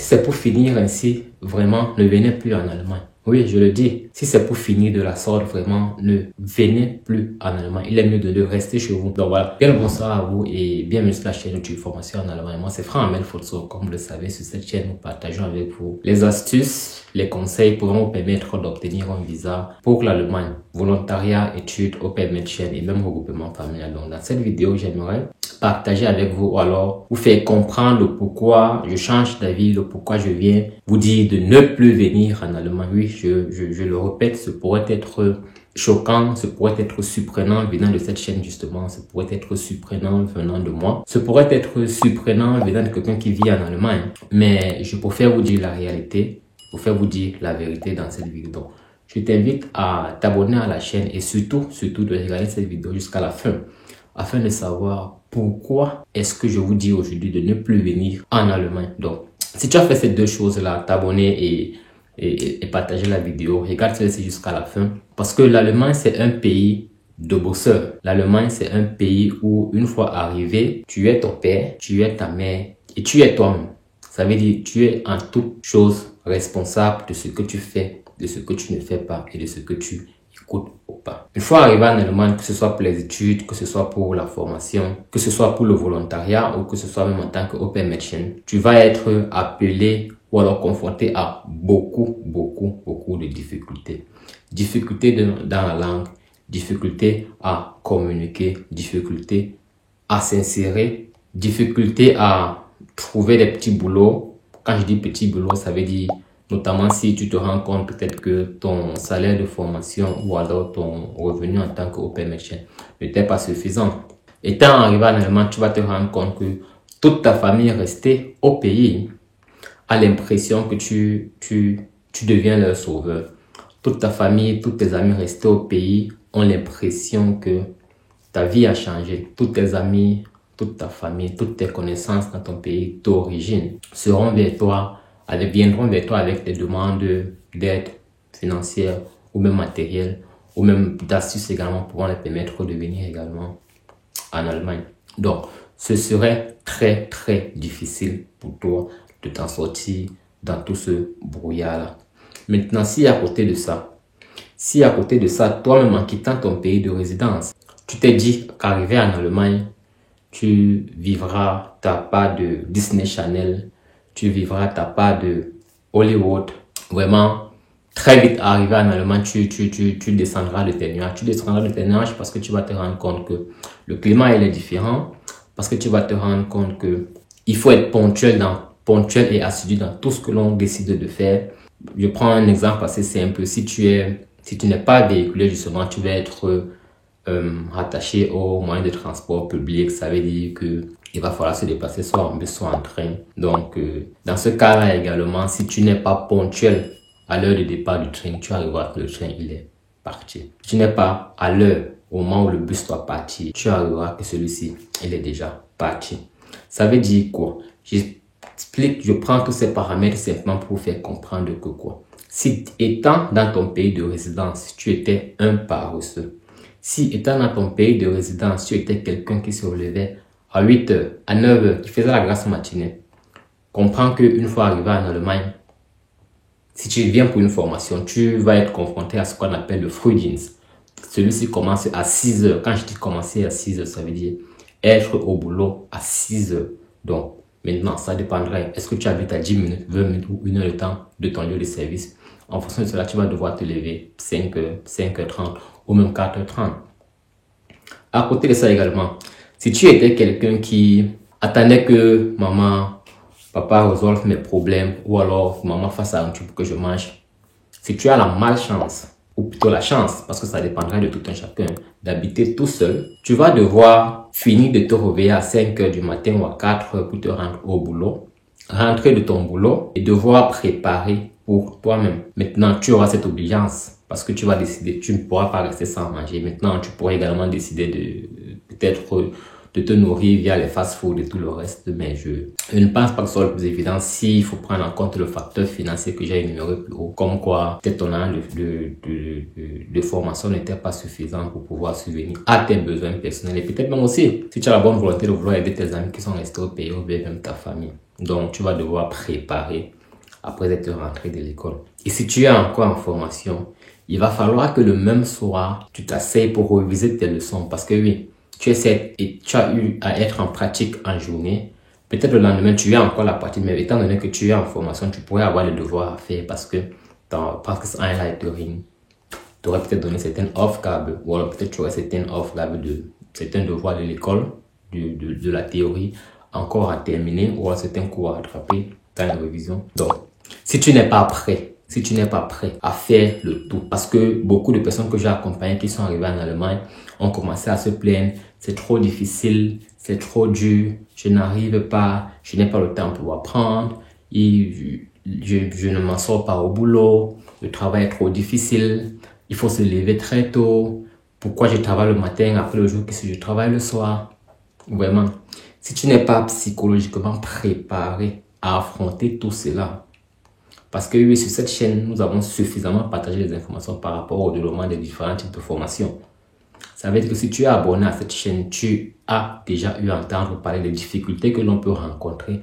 Si c'est pour finir ainsi, vraiment, ne venez plus en Allemagne. Oui, je le dis. Si c'est pour finir de la sorte, vraiment, ne venez plus en Allemagne. Il est mieux de rester chez vous. Donc voilà. Bien le bonsoir à vous et bienvenue sur la chaîne YouTube Formation en Allemagne. Moi, c'est Franck Amel Fotso. Comme vous le savez, sur cette chaîne, nous partageons avec vous les astuces, les conseils pour vous permettre d'obtenir un visa pour l'Allemagne. Volontariat, études, open chaîne et même regroupement familial. Donc, dans cette vidéo, j'aimerais partager avec vous ou alors vous faire comprendre le pourquoi je change d'avis, le pourquoi je viens vous dire de ne plus venir en Allemagne. Oui, je le répète, ce pourrait être choquant, ce pourrait être surprenant venant de cette chaîne justement, ce pourrait être surprenant venant de moi, ce pourrait être surprenant venant de quelqu'un qui vit en Allemagne, mais je préfère vous dire la réalité, je préfère vous dire la vérité dans cette vidéo. Donc, je t'invite à t'abonner à la chaîne et surtout de regarder cette vidéo jusqu'à la fin afin de savoir pourquoi est-ce que je vous dis aujourd'hui de ne plus venir en Allemagne. Donc, si tu as fait ces deux choses-là, t'abonner et partager la vidéo, regarde celle-ci jusqu'à la fin. Parce que l'Allemagne, c'est un pays de bosseurs. L'Allemagne, c'est un pays où, une fois arrivé, tu es ton père, tu es ta mère et tu es toi-même. Ça veut dire tu es en toute chose responsable de ce que tu fais, de ce que tu ne fais pas et de ce que tu écoutes ou pas. Une fois arrivé en Allemagne, que ce soit pour les études, que ce soit pour la formation, que ce soit pour le volontariat ou que ce soit même en tant que open merchant, tu vas être appelé ou alors confronté à beaucoup de difficultés. Difficultés dans la langue, difficultés à communiquer, difficultés à s'insérer, difficultés à trouver des petits boulots. Quand je dis petits boulots, ça veut dire notamment si tu te rends compte peut-être que ton salaire de formation ou alors ton revenu en tant qu'open merchant n'était pas suffisant. Étant arrivé en Allemagne, tu vas te rendre compte que toute ta famille restée au pays a l'impression que tu deviens leur sauveur. Toute ta famille, tous tes amis restés au pays ont l'impression que ta vie a changé. Tous tes amis, toute ta famille, toutes tes connaissances dans ton pays d'origine viendront vers toi avec des demandes d'aide financière ou même matérielle ou même d'astuces également pour les permettre de venir également en Allemagne. Donc, ce serait très difficile pour toi de t'en sortir dans tout ce brouillard-là. Maintenant, si à côté de ça, toi-même en quittant ton pays de résidence, tu t'es dit qu'arrivé en Allemagne, tu vivras ta part de Disney Channel, tu vivras ta part de Hollywood. Vraiment, très vite arrivé en Allemagne, tu descendras de tes nuages. Tu descendras de tes nuages parce que tu vas te rendre compte que le climat il est différent. Parce que tu vas te rendre compte que il faut être ponctuel et assidu dans tout ce que l'on décide de faire. Je prends un exemple assez simple. Si tu n'es pas véhiculé justement, tu vas être rattaché aux moyens de transport public. Ça veut dire que il va falloir se déplacer soit en bus, soit en train. Donc, dans ce cas-là également, si tu n'es pas ponctuel à l'heure de départ du train, tu arriveras que le train, il est parti. Si tu n'es pas à l'heure, au moment où le bus doit partir, tu arriveras que celui-ci, il est déjà parti. Ça veut dire quoi? Je prends tous ces paramètres simplement pour vous faire comprendre que quoi? Si étant dans ton pays de résidence, tu étais un paresseux. Si étant dans ton pays de résidence, tu étais quelqu'un qui se relevait à 8 heures, à 9 heures, qui faisait la grasse matinée, comprends qu'une fois arrivé en Allemagne, si tu viens pour une formation, tu vas être confronté à ce qu'on appelle le Frühdienst. Celui-ci commence à 6 heures. Quand je dis commencer à 6 heures, ça veut dire être au boulot à 6 heures. Donc, maintenant, ça dépendra. Est-ce que tu habites à 10 minutes, 20 minutes ou 1 heure de temps de ton lieu de service? En fonction de cela, tu vas devoir te lever 5 heures, 5h30 ou même 4h30. À côté de ça également, si tu étais quelqu'un qui attendait que maman, papa résolve mes problèmes ou alors maman fasse un truc pour que je mange, si tu as la malchance, ou plutôt la chance, parce que ça dépendra de tout un chacun, d'habiter tout seul, tu vas devoir finir de te réveiller à 5 heures du matin ou à 4 heures pour te rendre au boulot, rentrer de ton boulot et devoir préparer pour toi-même. Maintenant, tu auras cette obligation parce que tu vas décider, tu ne pourras pas rester sans manger. Maintenant, tu pourrais également décider de peut-être de te nourrir via les fast-food et tout le reste. Mais je ne pense pas que ce soit le plus évident s'il faut prendre en compte le facteur financier que j'ai énuméré plus haut. Comme quoi, peut-être ton an de formation n'était pas suffisant pour pouvoir subvenir à tes besoins personnels. Et peut-être même aussi, si tu as la bonne volonté de vouloir aider tes amis qui sont restés au pays ou bien même ta famille. Donc, tu vas devoir préparer après être rentré de l'école. Et si tu es encore en formation, il va falloir que le même soir, tu t'asseyes pour réviser tes leçons. Parce que oui, tu essaies et tu as eu à être en pratique en journée. Peut-être le lendemain, tu es encore la pratique, mais étant donné que tu es en formation, tu pourrais avoir les devoirs à faire parce que c'est un lightering. Tu aurais peut-être donné certaines off-gables, ou alors peut-être tu aurais certaines off-gables de certains devoirs de l'école, de la théorie, encore à terminer, ou alors certains cours à rattraper dans la révision. Donc, si tu n'es pas prêt à faire le tout, parce que beaucoup de personnes que j'ai accompagnées qui sont arrivées en Allemagne ont commencé à se plaindre, c'est trop difficile, c'est trop dur, je n'arrive pas, je n'ai pas le temps pour apprendre, je ne m'en sors pas au boulot, le travail est trop difficile, il faut se lever très tôt, pourquoi je travaille le matin après le jour que si je travaille le soir. Vraiment, si tu n'es pas psychologiquement préparé à affronter tout cela, parce que oui, sur cette chaîne, nous avons suffisamment partagé les informations par rapport au développement des différents types de formations. Ça veut dire que si tu es abonné à cette chaîne, tu as déjà eu à entendre parler des difficultés que l'on peut rencontrer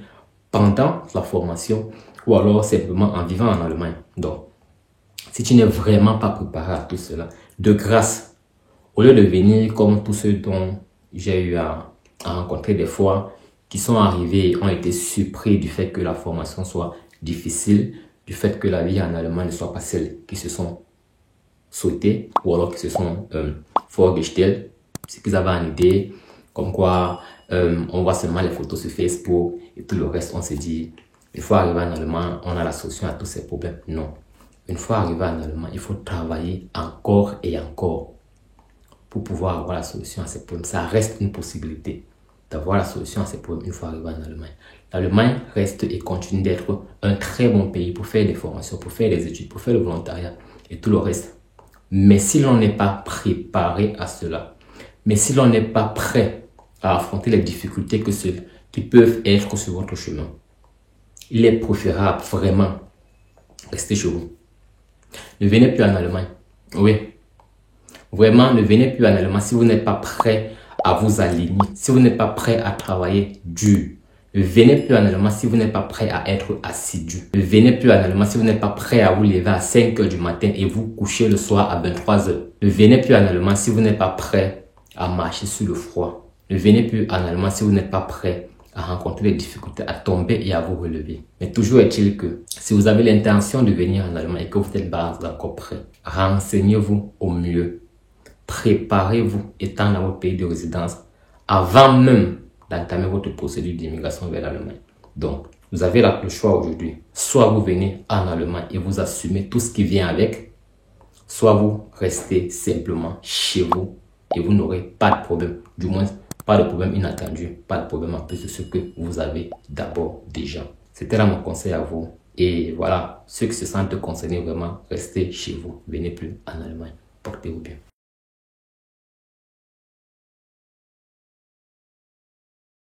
pendant la formation ou alors simplement en vivant en Allemagne. Donc, si tu n'es vraiment pas préparé à tout cela, de grâce, au lieu de venir comme tous ceux dont j'ai eu à rencontrer des fois, qui sont arrivés et ont été surpris du fait que la formation soit difficile, du fait que la vie en Allemagne ne soit pas celle qui se sont sautés ou alors qui se sont vorgestellt, ce qu'ils avaient en idée, comme quoi on voit seulement les photos sur Facebook et tout le reste, on se dit, une fois arrivé en Allemagne, on a la solution à tous ces problèmes. Non. Une fois arrivé en Allemagne, il faut travailler encore et encore pour pouvoir avoir la solution à ces problèmes. Ça reste une possibilité d'avoir la solution à ces problèmes une fois arrivé en Allemagne. L'Allemagne reste et continue d'être un très bon pays pour faire des formations, pour faire des études, pour faire le volontariat et tout le reste. Mais si l'on n'est pas préparé à cela, mais si l'on n'est pas prêt à affronter les difficultés qui peuvent être sur votre chemin, il est préférable vraiment rester chez vous. Ne venez plus en Allemagne. Oui. Vraiment, ne venez plus en Allemagne si vous n'êtes pas prêt à vous aligner, si vous n'êtes pas prêt à travailler dur. Ne venez plus en Allemagne si vous n'êtes pas prêt à être assidu. Ne venez plus en Allemagne si vous n'êtes pas prêt à vous lever à 5 heures du matin et vous coucher le soir à 23 heures. Ne venez plus en Allemagne si vous n'êtes pas prêt à marcher sur le froid. Ne venez plus en Allemagne si vous n'êtes pas prêt à rencontrer des difficultés, à tomber et à vous relever. Mais toujours est-il que si vous avez l'intention de venir en Allemagne et que vous n'êtes pas encore prêt, renseignez-vous au mieux. Préparez-vous étant dans votre pays de résidence avant même d'entamer votre procédure d'immigration vers l'Allemagne. Donc, vous avez le choix aujourd'hui. Soit vous venez en Allemagne et vous assumez tout ce qui vient avec, soit vous restez simplement chez vous et vous n'aurez pas de problème. Du moins, pas de problème inattendu, pas de problème en plus de ce que vous avez d'abord déjà. C'était là mon conseil à vous. Et voilà, ceux qui se sentent concernés vraiment, restez chez vous. Venez plus en Allemagne. Portez-vous bien.